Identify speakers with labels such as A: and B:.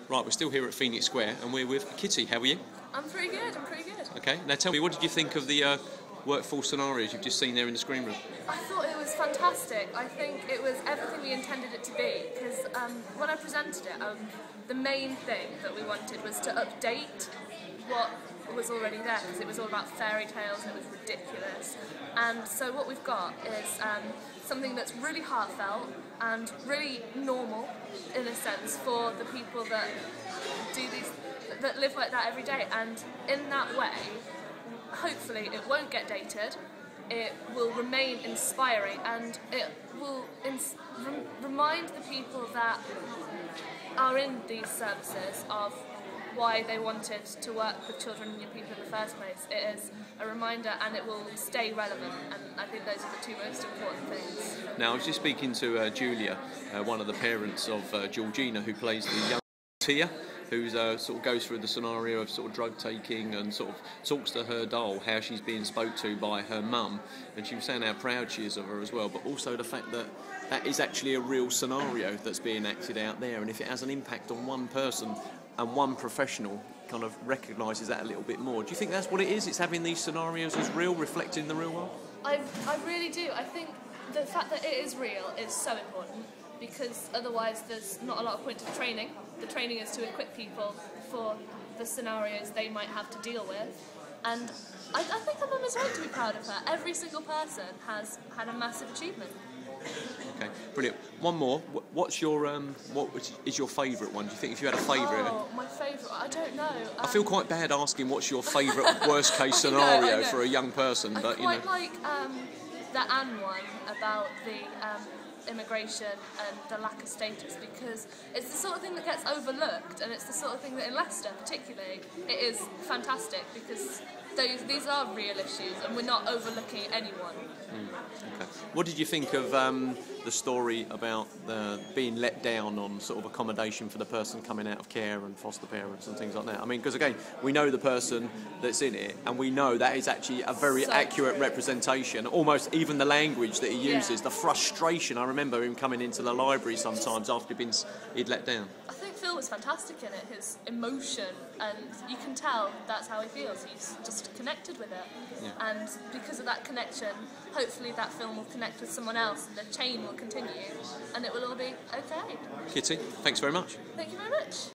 A: Right, we're still here at Phoenix Square and we're with Kitty. How are you?
B: I'm pretty good,
A: Okay, now tell me, what did you think of the workforce scenarios you've just seen there in the screen room?
B: I thought it was fantastic. I think it was everything we intended it to be, because when I presented it, the main thing that we wanted was to update what was already there, because it was all about fairy tales and it was ridiculous. And so what we've got is something that's really heartfelt and really normal, in a sense, for the people that do these, that live like that every day. And in that way, hopefully it won't get dated, it will remain inspiring, and it will remind the people that are in these services of why they wanted to work with children and young people in the first place. It is a reminder, and it will stay relevant, and I think those are the two most important things.
A: Now, I was just speaking to Julia, one of the parents of Georgina, who plays the young Tia, who sort of goes through the scenario of sort of drug taking and sort of talks to her doll, how she's being spoke to by her mum, and she was saying how proud she is of her as well, but also the fact that that is actually a real scenario that's being acted out there, and if it has an impact on one person and one professional kind of recognises that a little bit more. Do you think that's what it is? It's having these scenarios as real, reflecting the real world?
B: I really do. I think the fact that it is real is so important, because otherwise there's not a lot of point to the training. The training is to equip people for the scenarios they might have to deal with. And I think her mum is right to be proud of her. Every single person has had a massive achievement.
A: Okay, brilliant. One more. What's your what is your favourite one? Do you think if you had a favourite?
B: Oh, my favourite. I don't know.
A: I feel quite bad asking what's your favourite worst case scenario
B: I know.
A: for a young person, but
B: I quite like the Anne one about the immigration and the lack of status, because it's the sort of thing that gets overlooked, and it's the sort of thing that in Leicester particularly it is fantastic, because these are real issues and we're not overlooking anyone.
A: Okay. What did you think of the story about being let down on sort of accommodation for the person coming out of care and foster parents and things like that? I mean, because again, we know the person that's in it, and we know that is actually a very accurate representation, almost even the language that he uses, the frustration. I remember him coming into the library sometimes after he'd let down.
B: I think Phil was fantastic in it, his emotion, and you can tell that's how he feels. He's just connected with it.
A: Yeah.
B: And because of that connection, hopefully that film will connect with someone else, and the chain will continue, and it will all be okay.
A: Kitty, thanks very much.
B: Thank you very much.